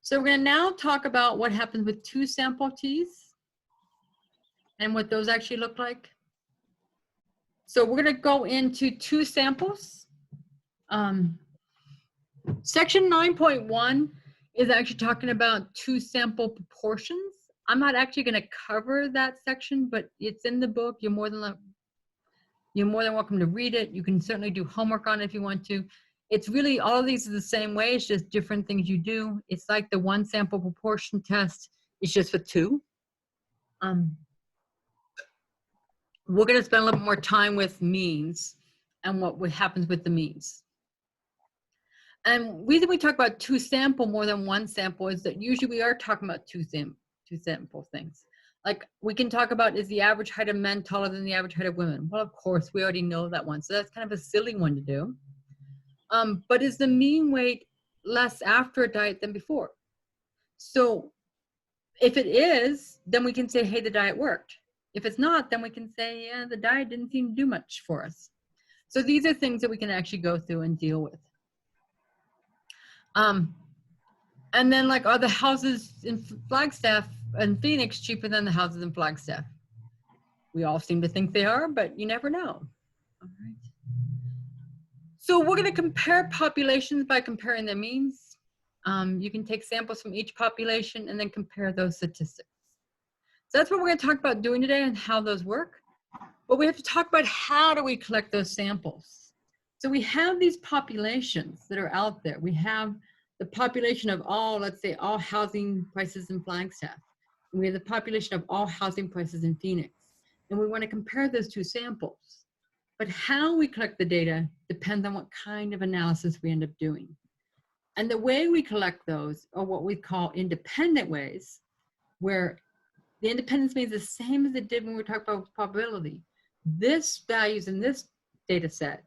So we're going to now talk about what happens with two sample teas and what those actually look like. So we're going to go into two samples. Section 9.1 is actually talking about two sample proportions. I'm not actually going to cover that section, but it's in the book. You're more than welcome to read it. You can certainly do homework on it if you want to. It's really, all of these are the same way. It's just different things you do. It's like the one sample proportion test. It's just for two. We're going to spend a little bit more time with means and what happens with the means. And the reason we talk about two sample more than one sample is that usually we are talking about two sample things. Like we can talk about, is the average height of men taller than the average height of women? Well, of course, we already know that one. So that's kind of a silly one to do. But is the mean weight less after a diet than before? So if it is, then we can say, hey, the diet worked. If it's not, then we can say, yeah, the diet didn't seem to do much for us. So these are things that we can actually go through and deal with. And then like, are the houses in Flagstaff and Phoenix cheaper than the houses in Flagstaff? We all seem to think they are, but you never know. All right. So we're going to compare populations by comparing their means. You can take samples from each population and then compare those statistics. So that's what we're going to talk about doing today and how those work. But we have to talk about how do we collect those samples. So we have these populations that are out there. We have the population of all, let's say, all housing prices in Flagstaff. And we have the population of all housing prices in Phoenix. And we want to compare those two samples. But how we collect the data depends on what kind of analysis we end up doing. And the way we collect those are what we call independent ways, where the independence means the same as it did when we were talking about probability. This values in this data set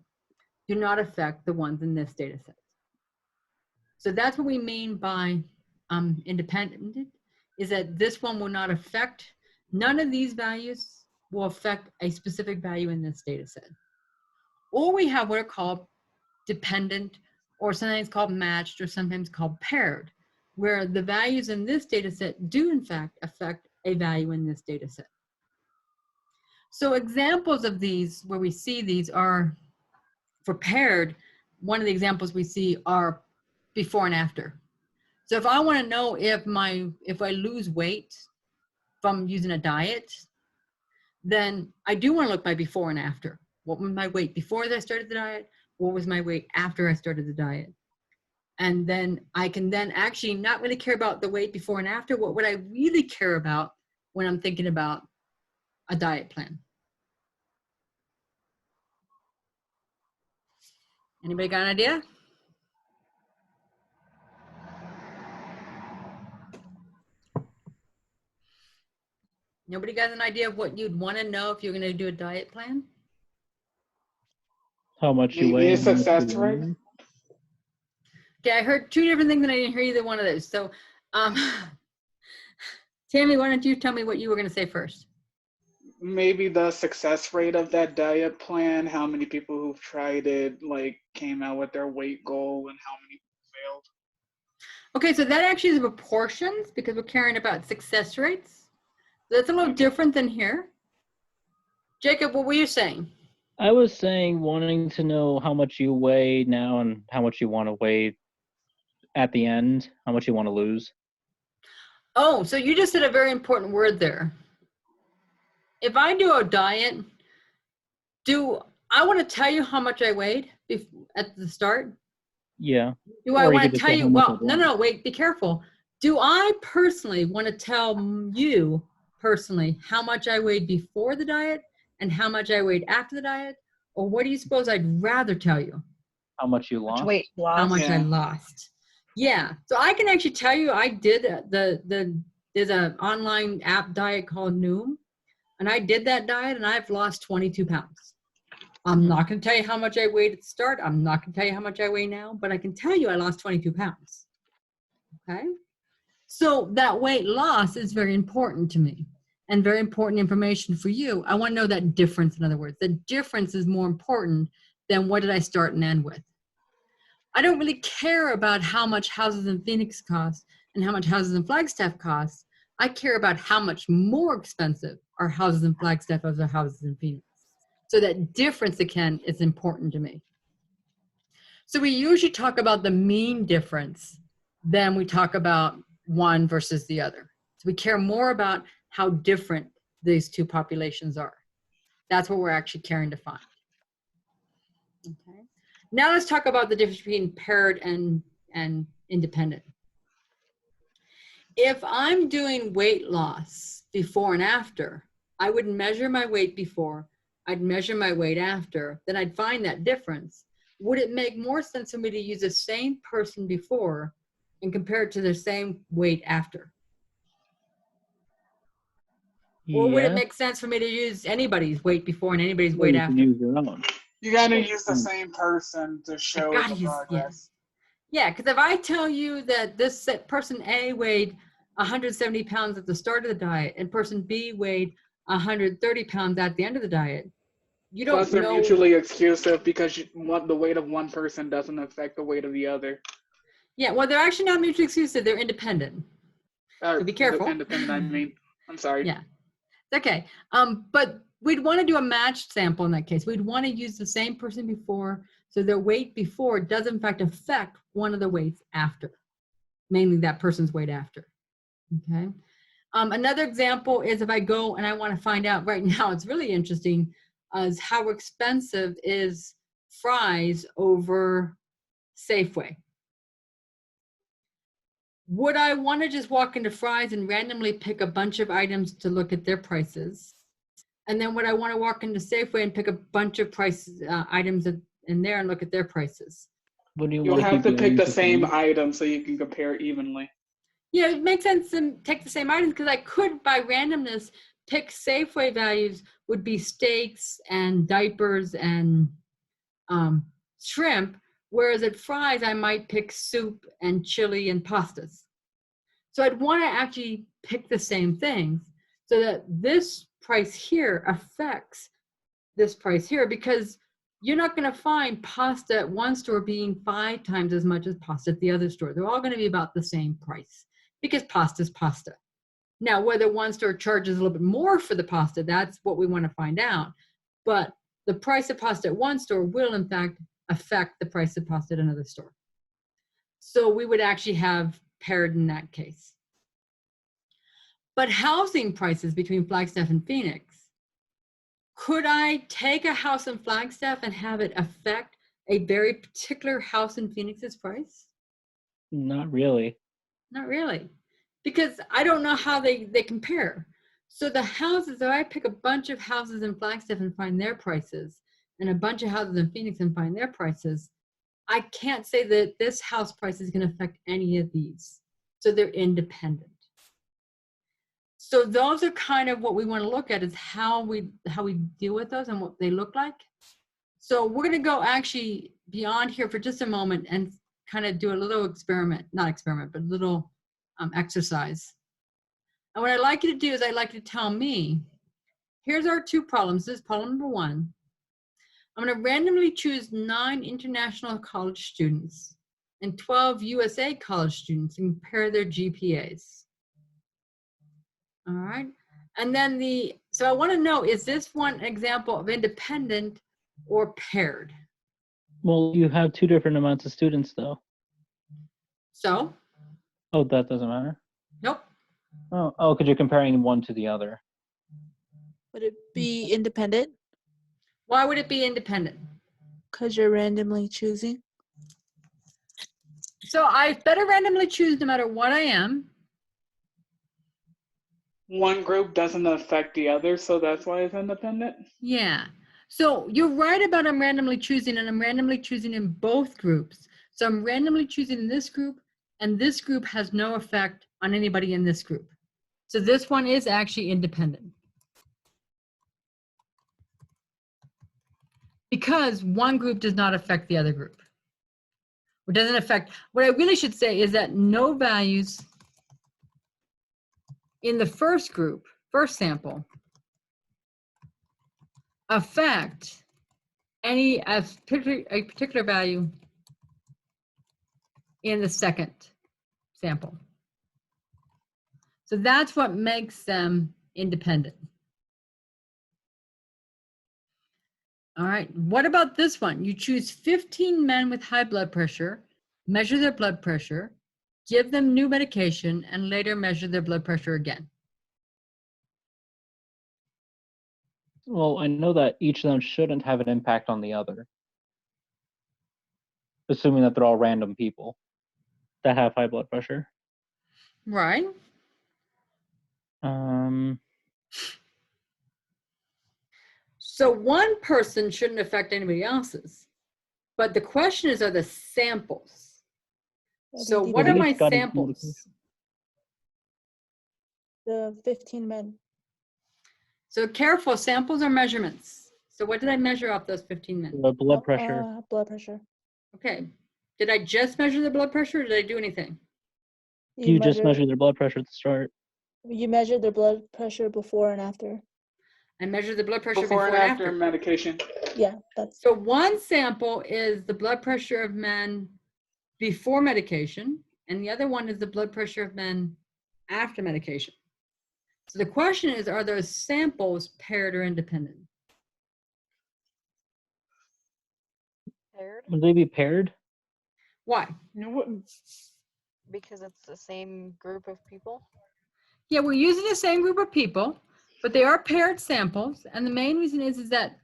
do not affect the ones in this data set. So that's what we mean by independent, is that this one will not affect, none of these values will affect a specific value in this data set. Or we have what are called dependent, or sometimes called matched, or sometimes called paired, where the values in this data set do in fact affect a value in this data set. So examples of these, where we see these are, for paired, one of the examples we see are before and after. So if I want to know if I lose weight from using a diet, then I do want to look my before and after. What was my weight before I started the diet? What was my weight after I started the diet? And then I can then actually not really care about the weight before and after. What would I really care about when I'm thinking about a diet plan? Anybody got an idea? Nobody got an idea of what you'd want to know if you're going to do a diet plan? How much you weigh? Maybe a success rate. Okay, I heard two different things and I didn't hear either one of those. So, Tammy, why don't you tell me what you were going to say first? Maybe the success rate of that diet plan, how many people who've tried it like came out with their weight goal and how many failed. Okay, so that actually is proportions because we're caring about success rates. So that's a little different than here. Jacob, what were you saying? I was saying wanting to know how much you weigh now and how much you want to weigh at the end, how much you want to lose. Oh, so you just said a very important word there. If I do a diet, do I want to tell you how much I weighed at the start? Yeah. Do I want to tell you, well, no, wait, be careful. Do I personally want to tell you personally how much I weighed before the diet and how much I weighed after the diet? Or what do you suppose I'd rather tell you? How much you lost? Weight loss. How much I lost. Yeah, so I can actually tell you I did there's an online app diet called Noom, and I did that diet and I've lost 22 pounds. I'm not going to tell you how much I weighed at the start. I'm not going to tell you how much I weigh now, but I can tell you I lost 22 pounds. Okay? So that weight loss is very important to me and very important information for you. I want to know that difference, in other words. The difference is more important than what did I start and end with. I don't really care about how much houses in Phoenix cost and how much houses in Flagstaff cost. I care about how much more expensive are houses in Flagstaff as are houses in Phoenix. So that difference, again, is important to me. So we usually talk about the mean difference than we talk about one versus the other. So we care more about how different these two populations are. That's what we're actually caring to find. Okay. Now let's talk about the difference between paired and independent. If I'm doing weight loss before and after, I would measure my weight before, I'd measure my weight after, then I'd find that difference. Would it make more sense for me to use the same person before and compare it to the same weight after? Or would it Yeah. make sense for me to use anybody's weight before and anybody's Well, weight you can after? use your own. You gotta use the same person to show gotta the use- progress. Yeah, because if I tell you that this person A weighed 170 pounds at the start of the diet and person B weighed 130 pounds at the end of the diet, you don't Plus, they're know. mutually exclusive because the weight of one person doesn't affect the weight of the other. Yeah, well, they're actually not mutually exclusive. They're independent. So be careful. Independent, I mean. I'm sorry. Yeah, okay. But we'd want to do a matched sample in that case. We'd want to use the same person before, so their weight before does in fact affect one of the weights after, mainly that person's weight after. Okay. Another example is if I go and I want to find out right now, it's really interesting, is how expensive is fries over Safeway. Would I want to just walk into Fry's and randomly pick a bunch of items to look at their prices? And then would I want to walk into Safeway and pick a bunch of prices, items in there and look at their prices? What do you You'll want have to keep pick the the same item so you can compare evenly. Yeah, it makes sense to take the same items because I could, by randomness, pick Safeway values would be steaks and diapers and shrimp, whereas at Fry's, I might pick soup and chili and pastas. So I'd want to actually pick the same things so that this price here affects this price here, because you're not going to find pasta at one store being 5 times as much as pasta at the other store. They're all going to be about the same price because pasta is pasta. Now, whether one store charges a little bit more for the pasta, that's what we want to find out. But the price of pasta at one store will, in fact, affect the price of pasta at another store. So we would actually have paired in that case. But housing prices between Flagstaff and Phoenix, could I take a house in Flagstaff and have it affect a very particular house in Phoenix's price? Not really. Not really, because I don't know how they compare. So the houses, if I pick a bunch of houses in Flagstaff and find their prices, and a bunch of houses in Phoenix and find their prices, I can't say that this house price is going to affect any of these. So they're independent. So those are kind of what we want to look at, is how we deal with those and what they look like. So we're going to go actually beyond here for just a moment and kind of do a little experiment, not experiment, but a little exercise. And what I'd like you to do is I'd like you to tell me, here's our 2 problems. This is problem number 1. I'm going to randomly choose 9 international college students and 12 USA college students and compare their GPAs. All right. And then so I want to know, is this one example of independent or paired? Well, you have 2 different amounts of students, though. So, Oh, that doesn't matter. nope. Oh, because you're comparing one to the other. Would it be independent? Why would it be independent? Because you're randomly choosing. So I better randomly choose no matter what I am. One group doesn't affect the other, so that's why it's independent. Yeah. So you're right about I'm randomly choosing, and I'm randomly choosing in both groups. So I'm randomly choosing in this group, and this group has no effect on anybody in this group. So this one is actually independent. Because one group does not affect the other group. It doesn't affect, what I really should say is that no values in the first group, first sample, affect a particular value in the second sample. So that's what makes them independent. All right, what about this one? You choose 15 men with high blood pressure, measure their blood pressure, give them new medication, and later measure their blood pressure again. Well, I know that each of them shouldn't have an impact on the other, assuming that they're all random people that have high blood pressure. Right. So one person shouldn't affect anybody else's. But the question is, are the samples? So what are my samples? The 15 men. So careful, samples are measurements. So what did I measure off those 15 men? The blood pressure. Blood pressure. Okay. Did I just measure the blood pressure or did I do anything? You just measured their blood pressure at the start. You measured their blood pressure before and after. I measured the blood pressure Before and after medication. Yeah, that's So one sample is the blood pressure of men before medication, and the other one is the blood pressure of men after medication. So the question is, are those samples paired or independent? Paired? Would they be paired? Why? You wouldn't. Because it's the same group of people? Yeah, we're using the same group of people, but they are paired samples. And the main reason is that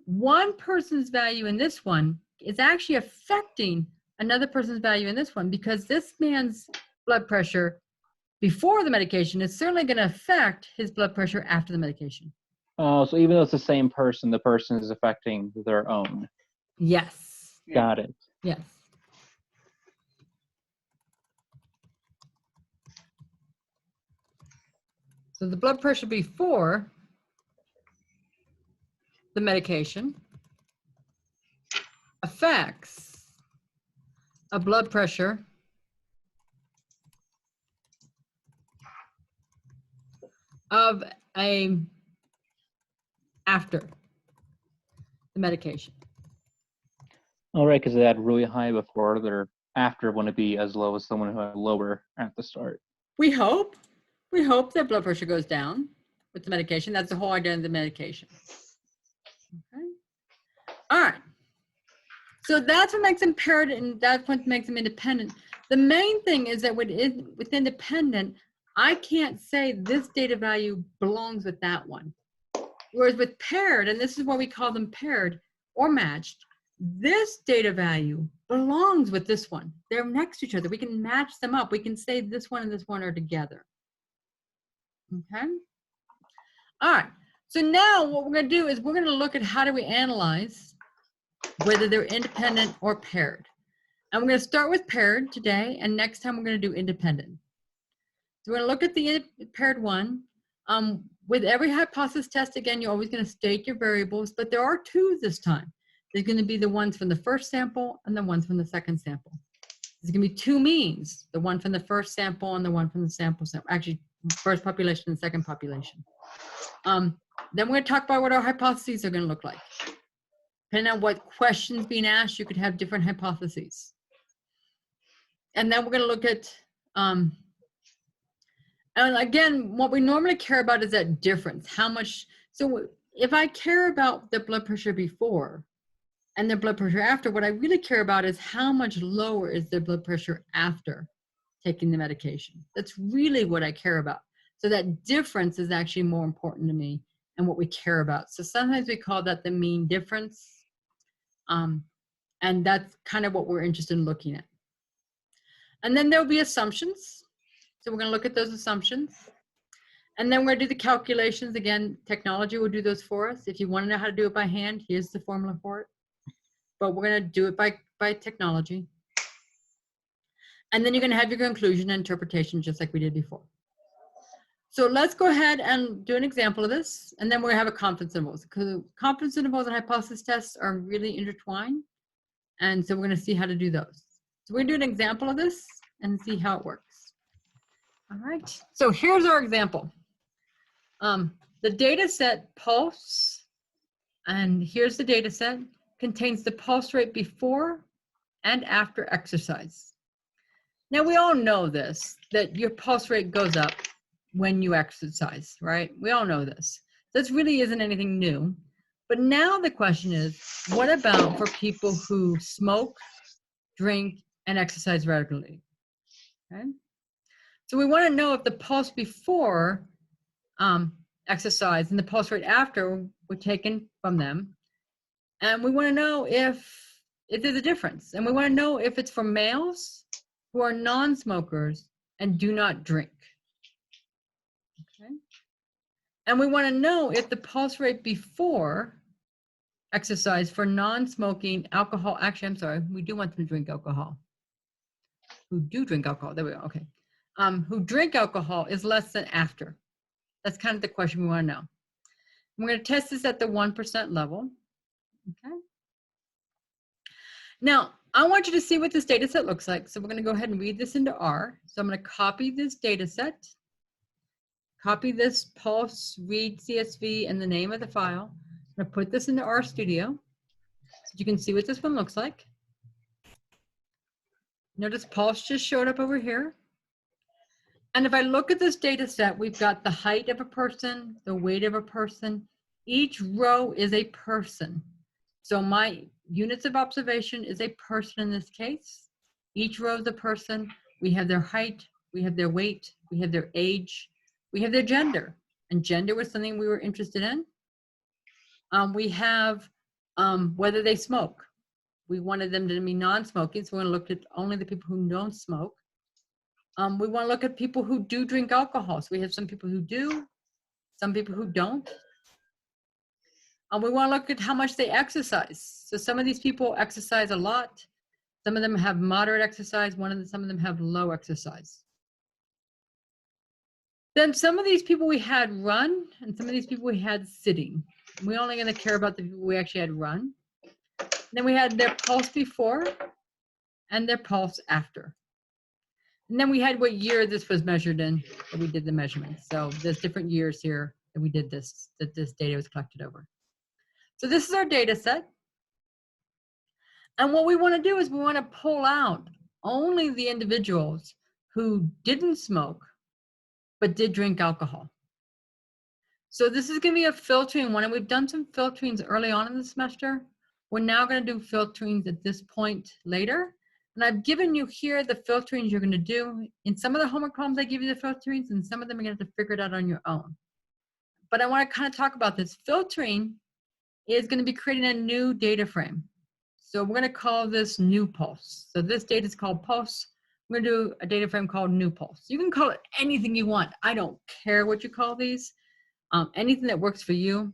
one person's value in this one is actually affecting another person's value in this one, because this man's blood pressure before the medication is certainly going to affect his blood pressure after the medication. Oh, so even though it's the same person, the person is affecting their own. Yes. Yeah. Got it. Yes. So the blood pressure before the medication affects a blood pressure of a after the medication. All right, because they had really high before, their after wouldn't be as low as someone who had lower at the start. We hope that blood pressure goes down with the medication. That's the whole idea of the medication. Okay. All right. So that's what makes them paired, and that's what makes them independent. The main thing is that with independent, I can't say this data value belongs with that one. Whereas with paired, and this is why we call them paired or matched, this data value belongs with this one. They're next to each other. We can match them up. We can say this one and this one are together. Okay. All right. So now what we're going to do is we're going to look at how do we analyze whether they're independent or paired. And we're going to start with paired today, and next time we're going to do independent. So we're going to look at the paired one. With every hypothesis test, again, you're always going to state your variables, but there are two this time. There's going to be the ones from the first sample and the ones from the second sample. There's going to be two means, the one from the first sample and the one from the sample, actually first population and second population. Then we're going to talk about what our hypotheses are going to look like. Depending on what questions being asked, you could have different hypotheses. And then we're going to look at, and again, what we normally care about is that difference. How much, so if I care about the blood pressure before and their blood pressure after, what I really care about is how much lower is their blood pressure after taking the medication. That's really what I care about. So that difference is actually more important to me and what we care about. So sometimes we call that the mean difference. And that's kind of what we're interested in looking at. And then there'll be assumptions. So we're going to look at those assumptions. And then we're going to do the calculations. Again, technology will do those for us. If you want to know how to do it by hand, here's the formula for it. But we're going to do it by technology. And then you're going to have your conclusion and interpretation just like we did before. So let's go ahead and do an example of this. And then we're going to have a confidence intervals, because confidence intervals and hypothesis tests are really intertwined. And so we're going to see how to do those. So we're going to do an example of this and see how it works. All right. So here's our example. The data set pulse, and here's the data set, contains the pulse rate before and after exercise. Now we all know this, that your pulse rate goes up when you exercise, right? We all know this. This really isn't anything new. But now the question is, what about for people who smoke, drink, and exercise regularly? Okay. So we want to know if the pulse before exercise and the pulse rate after were taken from them. And we want to know if there's a difference. And we want to know if it's for males who are non-smokers and do not drink. Okay. And we want to know if the pulse rate before exercise for non-smoking alcohol, actually, I'm sorry, we do want them to drink alcohol. Who do drink alcohol, there we go, okay. Who drink alcohol is less than after. That's kind of the question we want to know. We're going to test this at the 1% level, okay? Now, I want you to see what this data set looks like. So we're going to go ahead and read this into R. So I'm going to copy this data set, copy this pulse, read CSV, and the name of the file. I'm going to put this into RStudio so you can see what this one looks like. Notice pulse just showed up over here. And if I look at this data set, we've got the height of a person, the weight of a person. Each row is a person. So my units of observation is a person in this case. Each row is a person. We have their height, we have their weight, we have their age, we have their gender. And gender was something we were interested in. We have whether they smoke. We wanted them to be non-smoking, so we're going to look at only the people who don't smoke. We want to look at people who do drink alcohol. So we have some people who do, some people who don't. We want to look at how much they exercise. So some of these people exercise a lot. Some of them have moderate exercise. Some of them have low exercise. Then some of these people we had run, and some of these people we had sitting. We're only going to care about the people we actually had run. Then we had their pulse before and their pulse after. And then we had what year this was measured in that we did the measurement. So there's different years here that we did this, that this data was collected over. So this is our data set. And what we want to do is we want to pull out only the individuals who didn't smoke but did drink alcohol. So this is going to be a filtering one, and we've done some filterings early on in the semester. We're now going to do filterings at this point later. And I've given you here the filterings you're going to do. In some of the homework problems, I give you the filterings, and some of them you're going to have to figure it out on your own. But I want to kind of talk about this. Filtering is going to be creating a new data frame. So we're going to call this new pulse. So this data is called pulse. We're going to do a data frame called new pulse. You can call it anything you want. I don't care what you call these. Anything that works for you.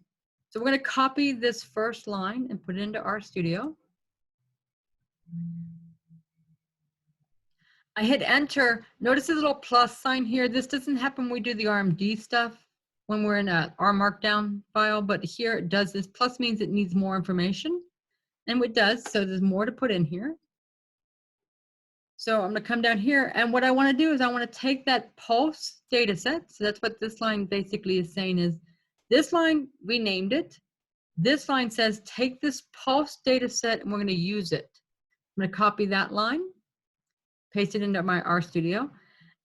So we're going to copy this first line and put it into RStudio. I hit enter. Notice the little plus sign here. This doesn't happen when we do the RMD stuff, when we're in a R Markdown file, but here it does. This plus means it needs more information, and it does, so there's more to put in here. So I'm gonna come down here, and what I wanna do is I wanna take that pulse data set. So that's what this line basically is saying is, this line, we named it. This line says, take this pulse data set and we're gonna use it. I'm gonna copy that line, paste it into my RStudio.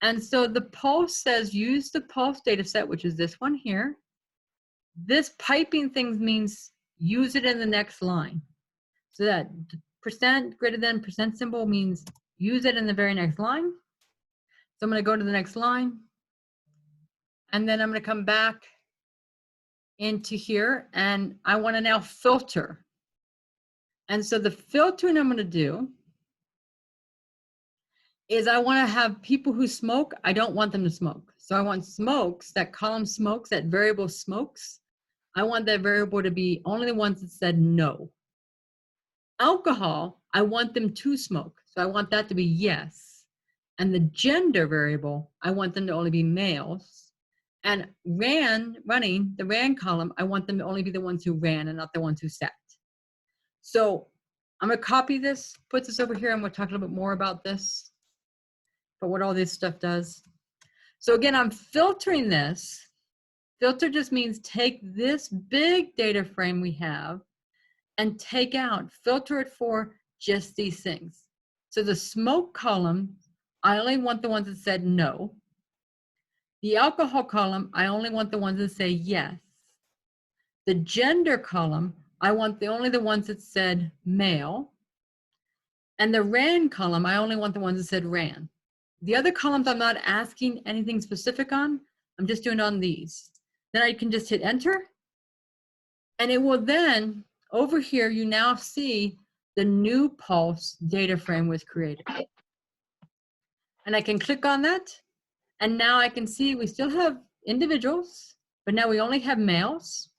And so the pulse says, use the pulse data set, which is this one here. This piping thing means use it in the next line. So that percent greater than percent symbol means use it in the very next line. So I'm going to go to the next line. And then I'm going to come back into here, and I want to now filter. And so the filtering I'm going to do is I want to have people who smoke. I don't want them to smoke. So I want smokes, that column smokes, that variable smokes. I want that variable to be only the ones that said no. Alcohol, I want them to smoke. So I want that to be yes. And the gender variable, I want them to only be males. And running, the ran column, I want them to only be the ones who ran and not the ones who sat. So I'm going to copy this, put this over here, and we'll talk a little bit more about this, but what all this stuff does. So again, I'm filtering this. Filter just means take this big data frame we have and take out, filter it for just these things. So the smoke column, I only want the ones that said no. The alcohol column, I only want the ones that say yes. The gender column, I want only the ones that said male. And the ran column, I only want the ones that said ran. The other columns I'm not asking anything specific on. I'm just doing on these. Then I can just hit enter. And it will then, over here, you now see the new pulse data frame was created. And I can click on that. And now I can see we still have individuals, but now we only have males.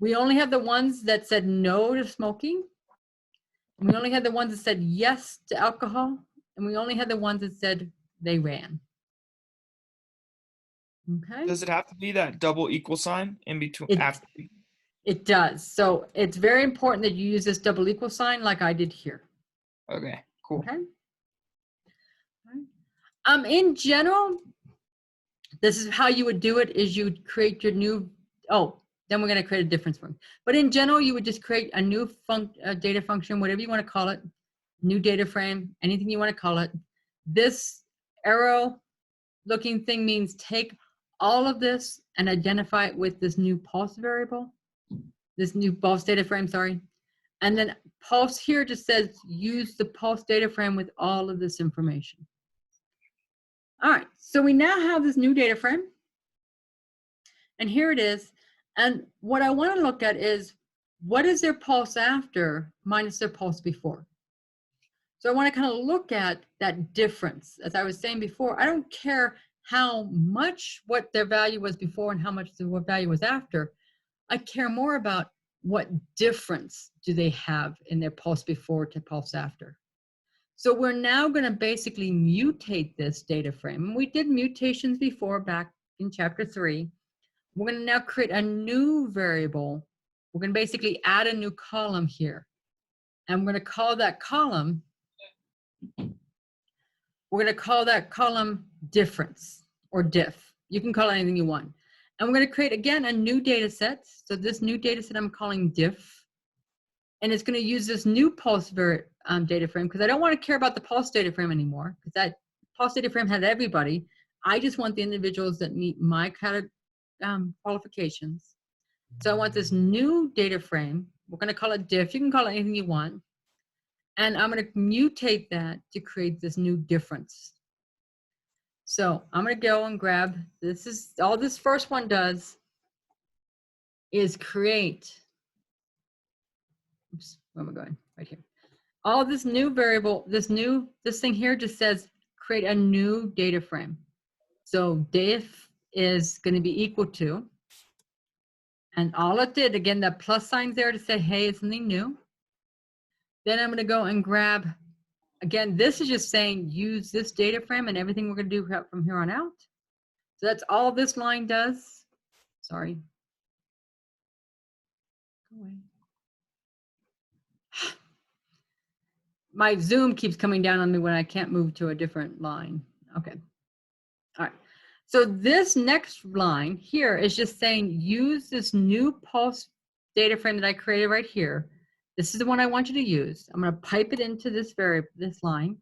We only have the ones that said no to smoking. We only had the ones that said yes to alcohol. And we only had the ones that said they ran. Okay. Does it have to be that double equal sign in between? It does. So it's very important that you use this double equal sign like I did here. Okay, cool. Okay. In general, this is how you would do it is you would create your new, then we're going to create a difference function. But in general, you would just create a new data function, whatever you want to call it, new data frame, anything you want to call it. This arrow looking thing means take all of this and identify it with this new pulse variable, this new pulse data frame, sorry. And then pulse here just says use the pulse data frame with all of this information. All right, so we now have this new data frame. And here it is. And what I want to look at is what is their pulse after minus their pulse before. So I want to kind of look at that difference. As I was saying before, I don't care how much what their value was before and how much what value was after. I care more about what difference do they have in their pulse before to pulse after. So we're now going to basically mutate this data frame. We did mutations before back in chapter 3. We're going to now create a new variable. We're going to basically add a new column here. And we're going to call that column, difference or diff. You can call it anything you want. And we're going to create, again, a new data set. So this new data set I'm calling diff. And it's going to use this new pulse data frame because I don't want to care about the pulse data frame anymore because that pulse data frame had everybody. I just want the individuals that meet my qualifications. So I want this new data frame. We're going to call it diff. You can call it anything you want. And I'm going to mutate that to create this new difference. So I'm going to go and grab, this is all this first one does is create, oops, where am I going? Right here. All this new variable, this thing here just says create a new data frame. So diff is going to be equal to, and all it did, again, that plus sign's there to say, hey, it's something new. Then I'm going to go and grab, again, this is just saying use this data frame and everything we're going to do from here on out. So that's all this line does. Sorry. Go away. My Zoom keeps coming down on me when I can't move to a different line. Okay. All right. So this next line here is just saying use this new pulse data frame that I created right here. This is the one I want you to use. I'm going to pipe it into this this line.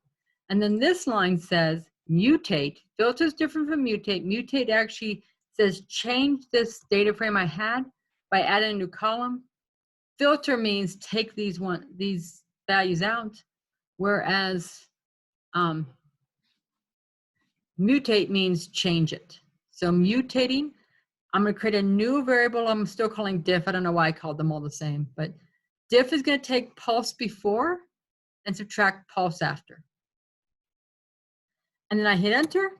And then this line says mutate. Filter is different from mutate. Mutate actually says change this data frame I had by adding a new column. Filter means take these values out, whereas mutate means change it. So mutating, I'm going to create a new variable. I'm still calling diff. I don't know why I called them all the same, but diff is going to take pulse before and subtract pulse after. And then I hit enter.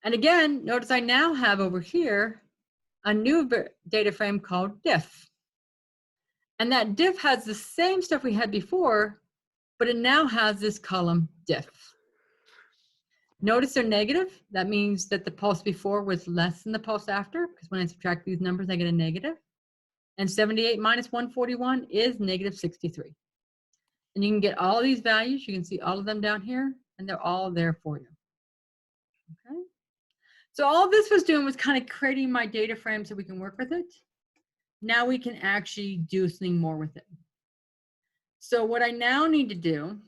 And again, notice I now have over here a new data frame called diff. And that diff has the same stuff we had before, but it now has this column diff. Notice they're negative. That means that the pulse before was less than the pulse after, because when I subtract these numbers, I get a negative. And 78 minus 141 is negative 63. And you can get all these values. You can see all of them down here, and they're all there for you. Okay. So all this was doing was kind of creating my data frame so we can work with it. Now we can actually do something more with it. So what I now need to do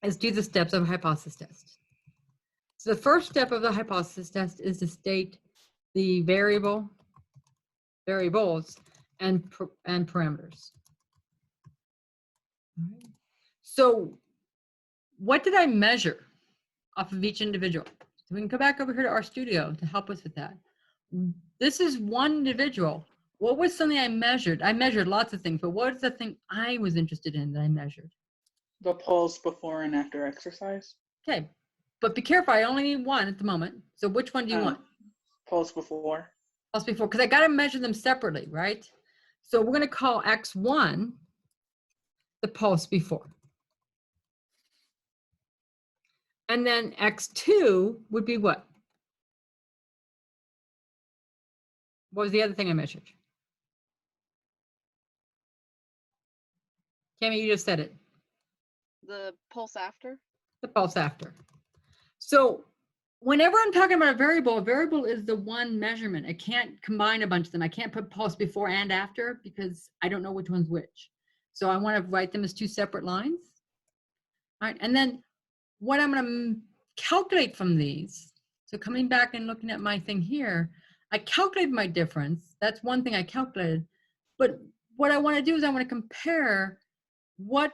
is do the steps of a hypothesis test. So the first step of the hypothesis test is to state the variables, and parameters. All right. So what did I measure off of each individual? So we can go back over here to RStudio to help us with that. This is one individual. What was something I measured? I measured lots of things, but what is the thing I was interested in that I measured? The pulse before and after exercise. Okay, but be careful, I only need one at the moment. So which one do you want? Pulse before. Pulse before, because I got to measure them separately, right? So we're going to call X1 the pulse before. And then X2 would be what? What was the other thing I measured? Tammy, you just said it. The pulse after? The pulse after. So whenever I'm talking about a variable is the one measurement. I can't combine a bunch of them. I can't put pulse before and after because I don't know which one's which. So I want to write them as two separate lines. All right, and then what I'm going to calculate from these, so coming back and looking at my thing here, I calculated my difference. That's one thing I calculated. But what I want to do is I want to compare what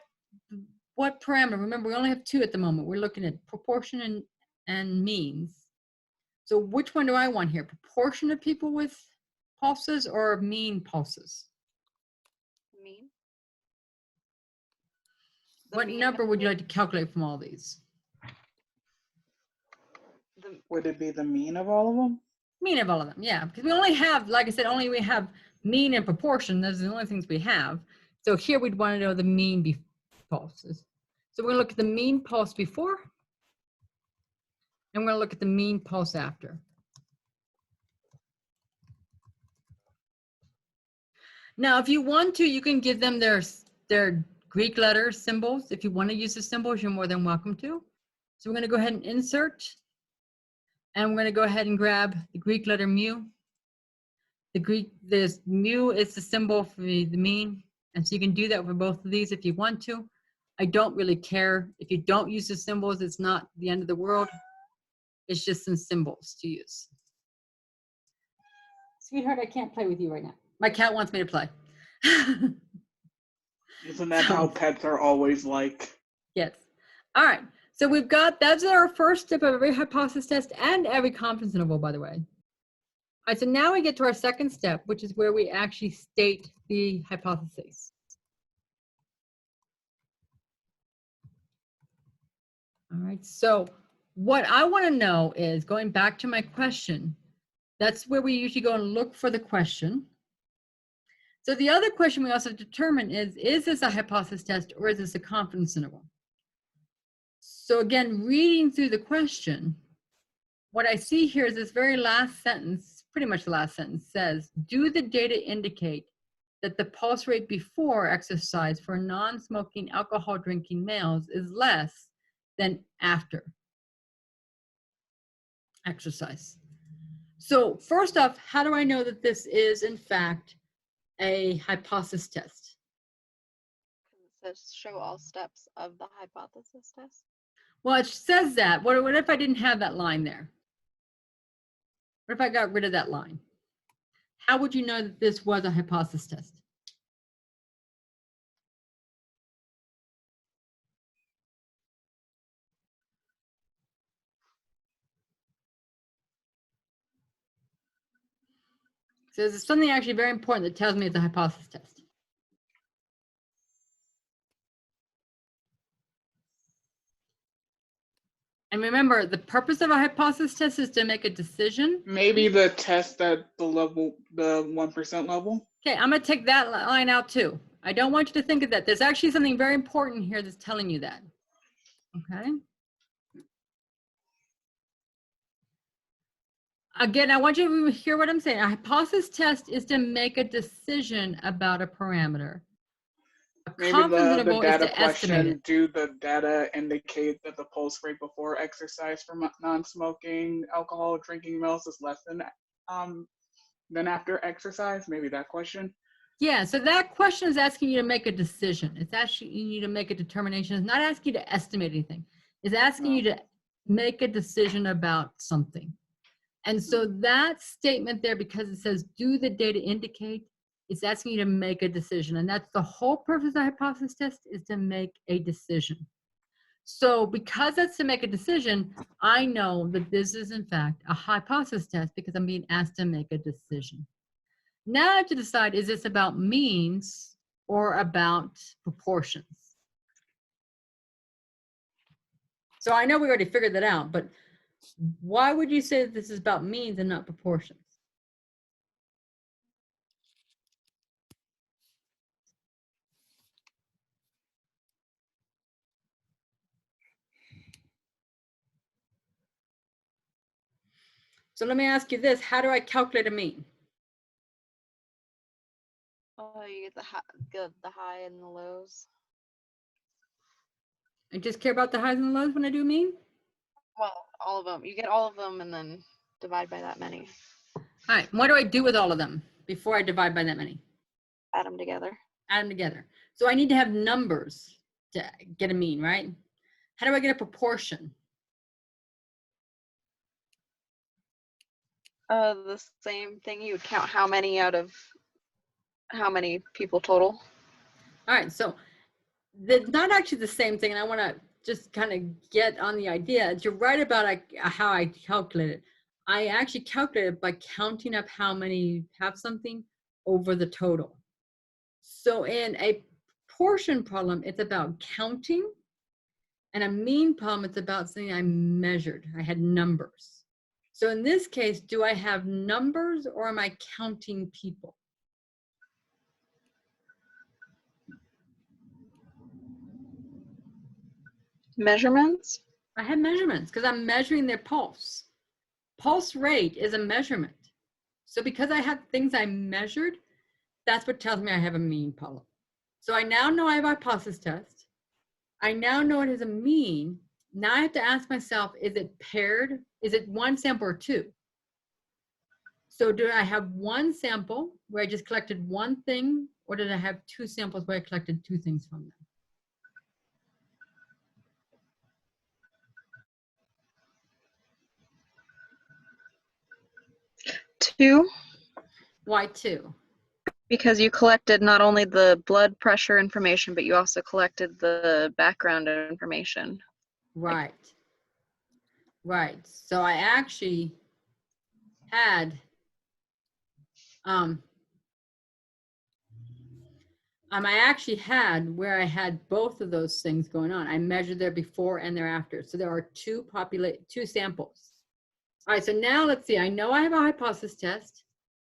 parameter. Remember, we only have two at the moment. We're looking at proportion and means. So which one do I want here? Proportion of people with pulses or mean pulses? Mean? The What mean number would you method? like to calculate from all these? Would it be the mean of all of them? Mean of all of them, yeah. Because we only have, like I said, we have mean and proportion. Those are the only things we have. So here we'd want to know the mean pulses. So we're going to look at the mean pulse before, and we're going to look at the mean pulse after. Now, if you want to, you can give them their Greek letter symbols. If you want to use the symbols, you're more than welcome to. So we're going to go ahead and insert, and we're going to go ahead and grab the Greek letter mu. This mu is the symbol for the mean, and so you can do that for both of these if you want to. I don't really care. If you don't use the symbols, it's not the end of the world. It's just some symbols to use. Sweetheart, I can't play with you right now. My cat wants me to play. Isn't that how pets are always like? Yes. All right. So we've got, that's our first step of every hypothesis test and every confidence interval, by the way. All right, so now we get to our second step, which is where we actually state the hypothesis. All right, so what I want to know is, going back to my question, that's where we usually go and look for the question. So the other question we also have to determine is this a hypothesis test or is this a confidence interval? So again, reading through the question, what I see here is this very last sentence, pretty much the last sentence, says, do the data indicate that the pulse rate before exercise for non-smoking alcohol drinking males is less than after exercise? So first off, how do I know that this is in fact a hypothesis test? It says show all steps of the hypothesis test. Well, it says that. What if I didn't have that line there? What if I got rid of that line? How would you know that this was a hypothesis test? So there's something actually very important that tells me it's a hypothesis test. And remember, the purpose of a hypothesis test is to make a decision. Maybe the test at the level, the 1% level. Okay, I'm going to take that line out too. I don't want you to think of that. There's actually something very important here that's telling you that. Okay. Again, I want you to hear what I'm saying. A hypothesis test is to make a decision about a parameter. A Maybe confidence the interval is data to estimate question, it. do the data indicate that the pulse rate before exercise for non-smoking alcohol drinking males is less than after exercise? Maybe that question. Yeah, so that question is asking you to make a decision. It's asking you to make a determination. It's not asking you to estimate anything. It's asking you to make a decision about something. And so that statement there, because it says, do the data indicate, it's asking you to make a decision. And that's the whole purpose of the hypothesis test, is to make a decision. So because that's to make a decision, I know that this is in fact a hypothesis test because I'm being asked to make a decision. Now I have to decide, is this about means or about proportions? So I know we already figured that out, but why would you say that this is about means and not proportions? So let me ask you this, how do I calculate a mean? Oh, you get the high and the lows. I just care about the highs and the lows when I do a mean? Well, all of them. You get all of them and then divide by that many. All right, what do I do with all of them before I divide by that many? Add them together. Add them together. So I need to have numbers to get a mean, right? How do I get a proportion? The same thing. You would count how many out of how many people total. All right, so that's not actually the same thing, and I want to just kind of get on the idea. You're right about how I calculate it. I actually calculate it by counting up how many have something over the total. So in a proportion problem, it's about counting, and a mean problem, it's about something I measured. I had numbers. So in this case, do I have numbers or am I counting people? Measurements. I have measurements because I'm measuring their pulse. Pulse rate is a measurement. So because I have things I measured, that's what tells me I have a mean problem. So I now know I have a hypothesis test. I now know it is a mean. Now I have to ask myself, is it paired? Is it one sample or two? So do I have one sample where I just collected one thing, or did I have two samples where I collected two things from them? Two, Why two? because you collected not only the blood pressure information, but you also collected the background information. Right. Right. So I actually had where I had both of those things going on. I measured their before and their after. So there are two samples. All right, so now let's see. I know I have a hypothesis test.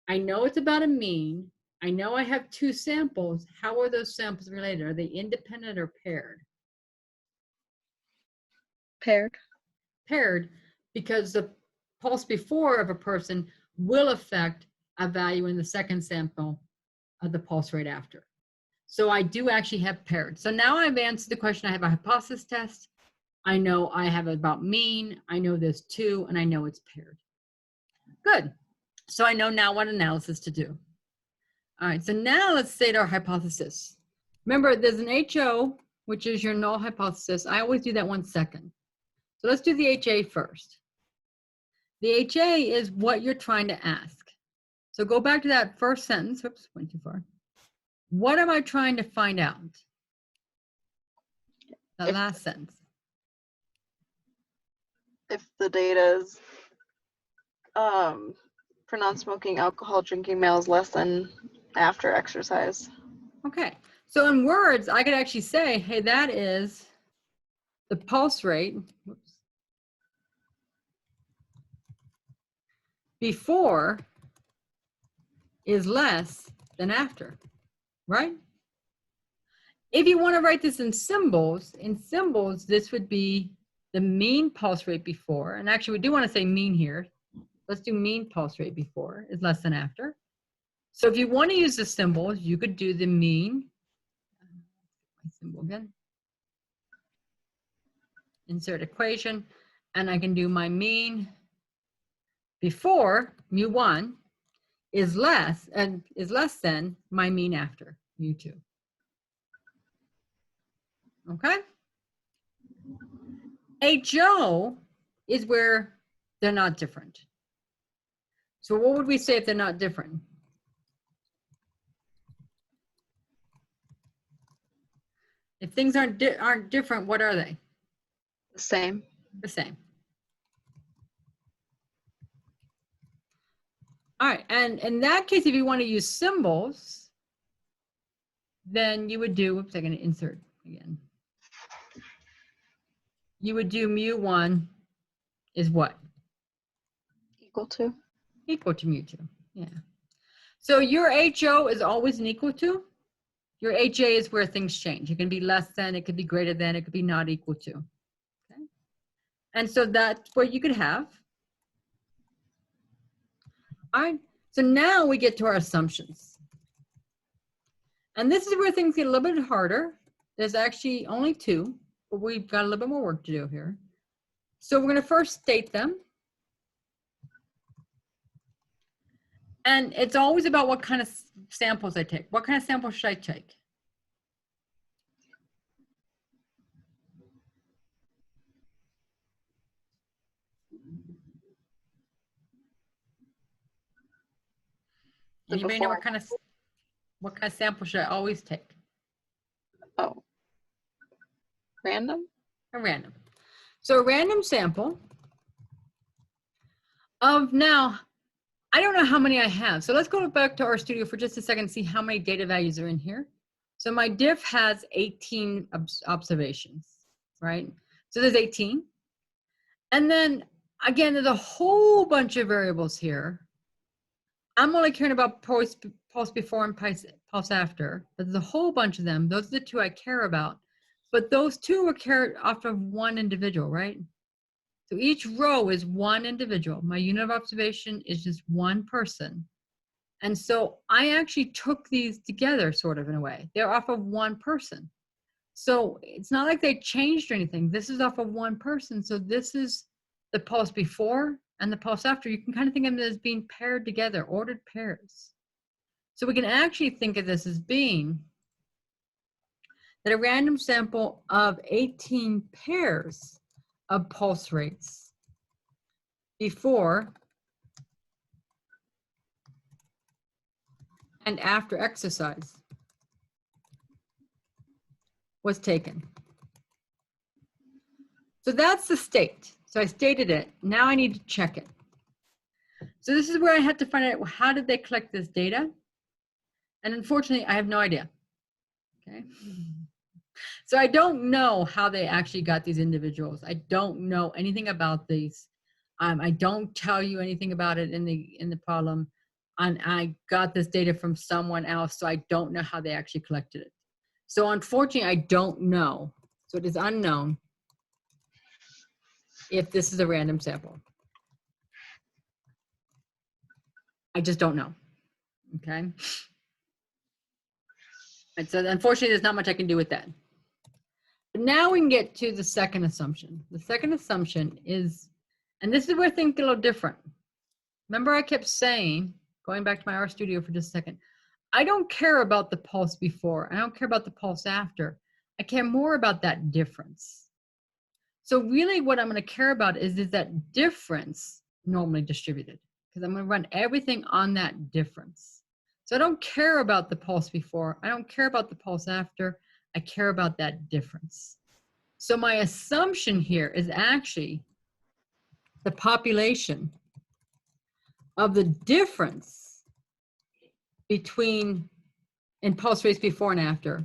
I know it's about a mean. I know I have two samples. How are those samples related? Are they independent or paired? Paired. Paired, because the pulse before of a person will affect a value in the second sample of the pulse rate after. So I do actually have paired. So now I've answered the question. I have a hypothesis test. I know I have about mean. I know there's two, and I know it's paired. Good. So I know now what analysis to do. All right, so now let's state our hypothesis. Remember, there's an HO, which is your null hypothesis. I always do that 1 second. So let's do the HA first. The HA is what you're trying to ask. So go back to that first sentence. Oops, went too far. What am I trying to find out? The last sentence. If the data is for non-smoking alcohol drinking males less than after exercise. Okay, so in words, I could actually say, hey, that is the pulse rate before is less than after, right? If you want to write this in symbols, this would be the mean pulse rate before, and actually we do want to say mean here. Let's do mean pulse rate before is less than after. So if you want to use the symbols, you could do the mean, my symbol again, insert equation, and I can do my mean before mu1 is less than my mean after mu2. Okay? HO is where they're not different. So what would we say if they're not different? If things aren't different, what are they? The same. The same. All right, and in that case, if you want to use symbols, then you would do, oops, I'm going to insert again. You would do mu1 is what? Equal to. Equal to mu2, yeah. So your HO is always an equal to. Your HA is where things change. It can be less than, it could be greater than, it could be not equal to. Okay? And so that's what you could have. All right, so now we get to our assumptions. And this is where things get a little bit harder. There's actually only two, but we've got a little bit more work to do here. So we're going to first state them. And it's always about what kind of samples I take. What kind of samples should I take? The Anybody know before. what kind of sample should I always take? Oh. Random? A random. So a random sample of now, I don't know how many I have. So let's go back to RStudio for just a second and see how many data values are in here. So my diff has 18 observations, right? So there's 18. And then again, there's a whole bunch of variables here. I'm only caring about pulse before and pulse after, but there's a whole bunch of them. Those are the two I care about. But those two are carried off of one individual, right? So each row is one individual. My unit of observation is just one person. And so I actually took these together sort of in a way. They're off of one person. So it's not like they changed or anything. This is off of one person. So this is the pulse before and the pulse after. You can kind of think of them as being paired together, ordered pairs. So we can actually think of this as being that a random sample of 18 pairs of pulse rates before and after exercise was taken. So that's the state. So I stated it. Now I need to check it. So this is where I had to find out, how did they collect this data? And unfortunately, I have no idea. Okay. So I don't know how they actually got these individuals. I don't know anything about these. I don't tell you anything about it in the problem. And I got this data from someone else, so I don't know how they actually collected it. So unfortunately, I don't know. So it is unknown if this is a random sample. I just don't know. Okay. And so unfortunately, there's not much I can do with that. But now we can get to the second assumption. The second assumption is, and this is where things get a little different. Remember I kept saying, going back to my RStudio for just a second, I don't care about the pulse before. I don't care about the pulse after. I care more about that difference. So really what I'm going to care about is that difference normally distributed, because I'm going to run everything on that difference. So I don't care about the pulse before. I don't care about the pulse after. I care about that difference. So my assumption here is actually the population of the difference between in pulse rates before and after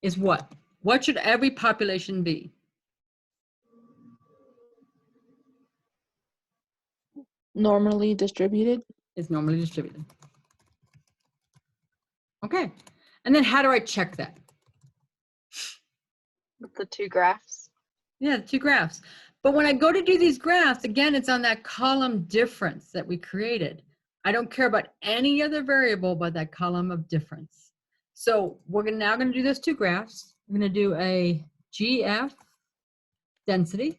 is what? What should every population be? Normally distributed. Is normally distributed. Okay. And then how do I check that? With the two graphs. Yeah, the two graphs. But when I go to do these graphs, again, it's on that column difference that we created. I don't care about any other variable but that column of difference. So we're now going to do those two graphs. I'm going to do a GF density.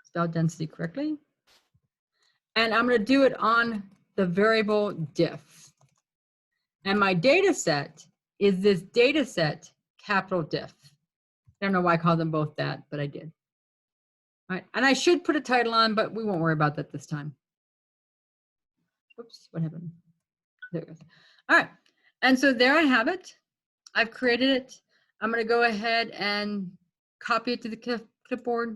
Spell density correctly. And I'm going to do it on the variable diff. And my data set is this data set capital diff. I don't know why I called them both that, but I did. All right, and I should put a title on, but we won't worry about that this time. Oops, what happened? There it goes. All right, and so there I have it. I've created it. I'm going to go ahead and copy it to the clipboard,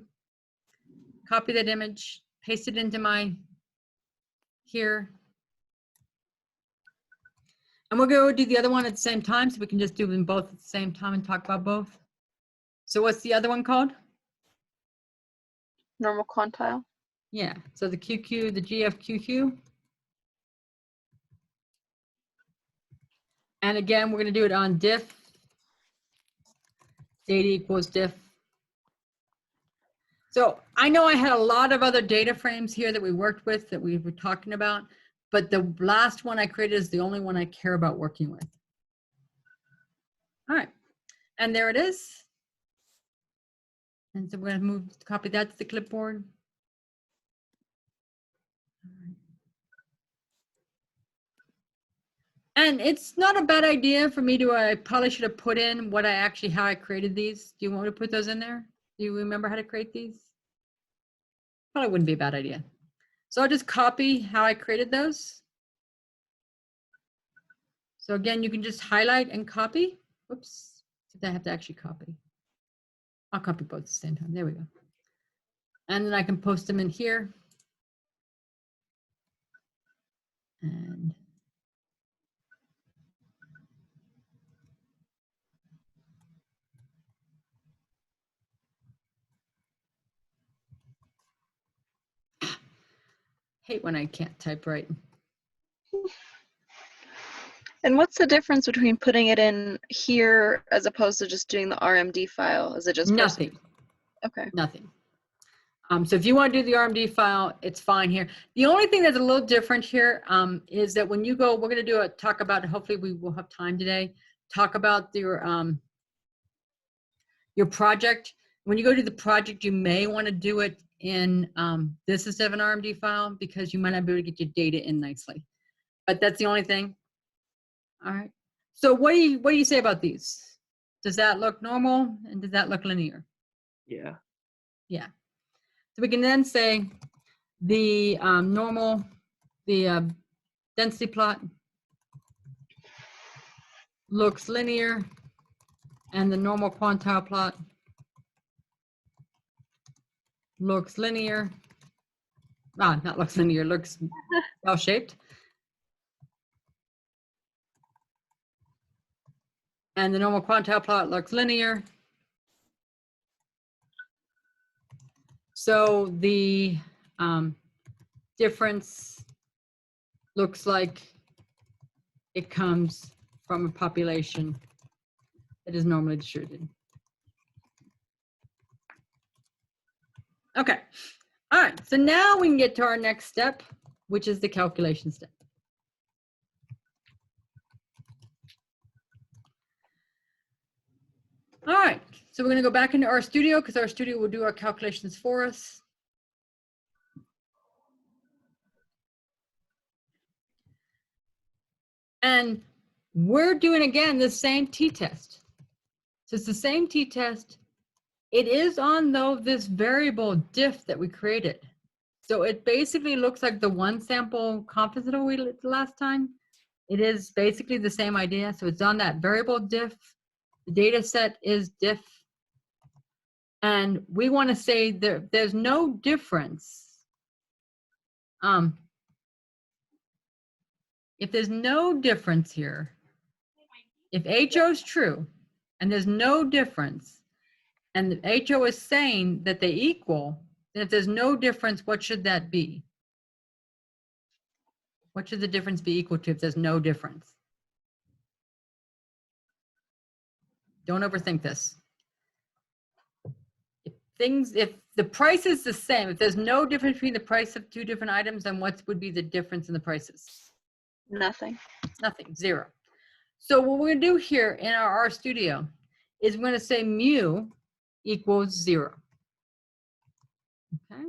copy that image, paste it into my here. And we'll go do the other one at the same time, so we can just do them both at the same time and talk about both. So what's the other one called? Normal quantile. Yeah, so the QQ, the GFQQ. And again, we're going to do it on diff. Data equals diff. So I know I had a lot of other data frames here that we worked with that we were talking about, but the last one I created is the only one I care about working with. All right, and there it is. And so we're going to copy that to the clipboard. And it's not a bad idea for me to, I probably should have put in what how I created these. Do you want me to put those in there? Do you remember how to create these? Probably wouldn't be a bad idea. So I'll just copy how I created those. So again, you can just highlight and copy. Oops, I have to actually copy. I'll copy both at the same time. There we go. And then I can post them in here. And hate when I can't type right. And what's the difference between putting it in here as opposed to just doing the RMD file? Is it just Nothing. Okay. Nothing. So if you want to do the RMD file, it's fine here. The only thing that's a little different here is that when you go, we're going to do talk about, hopefully we will have time today, talk about your project. When you go to the project, you may want to do it in this instead of an RMD file because you might not be able to get your data in nicely. But that's the only thing. All right. So what do you say about these? Does that look normal and does that look linear? Yeah. Yeah. So we can then say the normal, the density plot looks linear and the normal quantile plot looks linear. Not looks linear, looks bell-shaped. And the normal quantile plot looks linear. So the difference looks like it comes from a population that is normally distributed. Okay. All right. So now we can get to our next step, which is the calculation step. All right. So we're going to go back into RStudio because RStudio will do our calculations for us. And we're doing, again, the same t-test. So it's the same t-test. It is on, though, this variable diff that we created. So it basically looks like the one sample confidence interval we did last time. It is basically the same idea. So it's on that variable diff. The data set is diff. And we want to say there's no difference. If there's no difference here, if HO is true and there's no difference, and the HO is saying that they equal, then if there's no difference, what should that be? What should the difference be equal to if there's no difference? Don't overthink this. If the price is the same, if there's no difference between the price of two different items, then what would be the difference in the prices? Nothing. Nothing, zero. So what we're gonna do here in our RStudio is we're gonna say mu equals 0. Okay.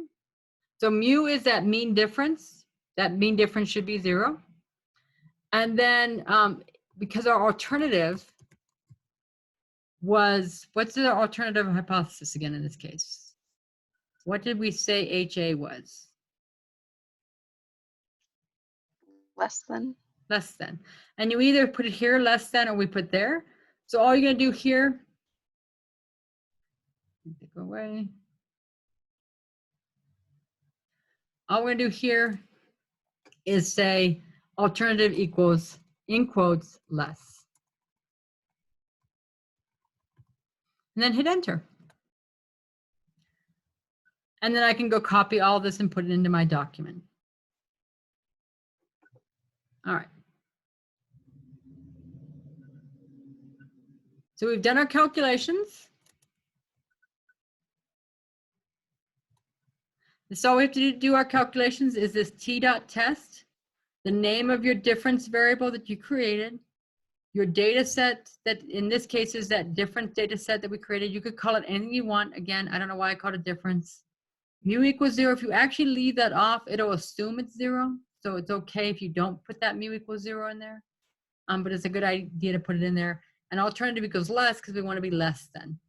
So mu is that mean difference. That mean difference should be 0. And then because our alternative was, what's the alternative hypothesis again in this case? What did we say HA was? Less than. Less than. And you either put it here, less than, or we put there. So all you're gonna do here, go away. All we're gonna do here is say alternative equals, in quotes, less. And then hit enter. And then I can go copy all this and put it into my document. All right. So we've done our calculations. So all we have to do our calculations is this t.test, the name of your difference variable that you created, your data set that in this case is that difference data set that we created. You could call it anything you want. Again, I don't know why I called it difference. Mu equals 0. If you actually leave that off, it'll assume it's 0. So it's okay if you don't put that mu equals 0 in there. But it's a good idea to put it in there. And alternative equals less because we want to be less than.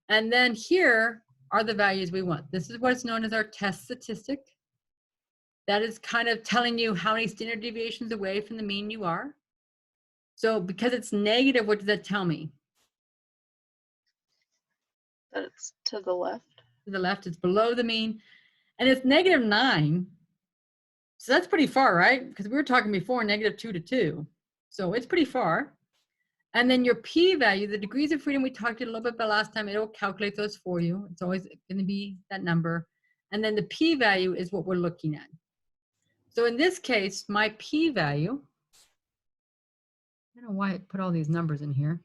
And then here are the values we want. This is what's known as our test statistic. That is kind of telling you how many standard deviations away from the mean you are. So because it's negative, what does that tell me? That it's to the left. To the left, it's below the mean. And it's -9. So that's pretty far, right? Because we were talking before, -2 to 2. So it's pretty far. And then your p-value, the degrees of freedom we talked a little bit about last time, it'll calculate those for you. It's always going to be that number. And then the p-value is what we're looking at. So in this case, my p-value, I don't know why I put all these numbers in here.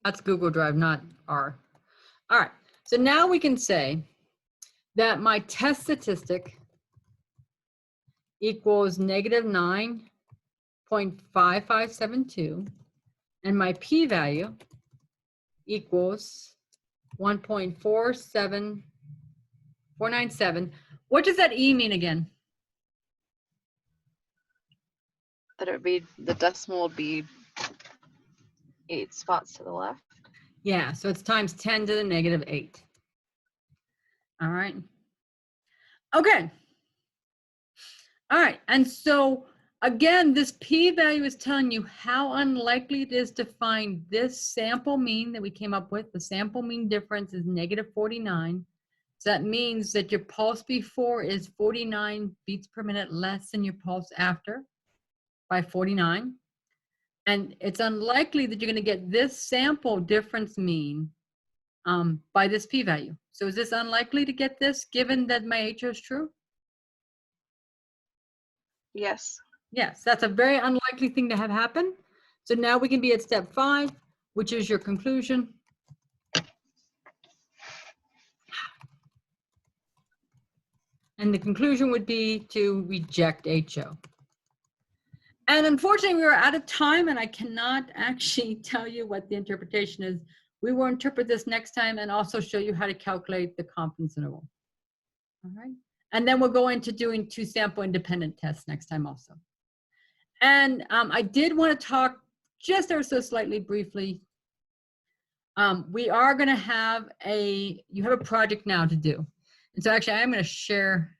That's Google Drive, not R. All right, so now we can say that my test statistic equals -9.5572, and my p-value equals 1.47497. What does that E mean again? That it would be, the decimal would be 8 spots to the left. Yeah, so it's times 10 to the -8. All right. Okay. All right, and so again, this p-value is telling you how unlikely it is to find this sample mean that we came up with. The sample mean difference is -49. So that means that your pulse before is 49 beats per minute less than your pulse after by 49. And it's unlikely that you're going to get this sample difference mean by this p-value. So is this unlikely to get this given that my HO is true? Yes. Yes, that's a very unlikely thing to have happen. So now we can be at step 5, which is your conclusion. And the conclusion would be to reject HO. And unfortunately, we are out of time, and I cannot actually tell you what the interpretation is. We will interpret this next time and also show you how to calculate the confidence interval. All right. And then we'll go into doing 2 sample independent tests next time also. And I did want to talk just ever so slightly briefly. We are going to have you have a project now to do. And so actually I'm going to share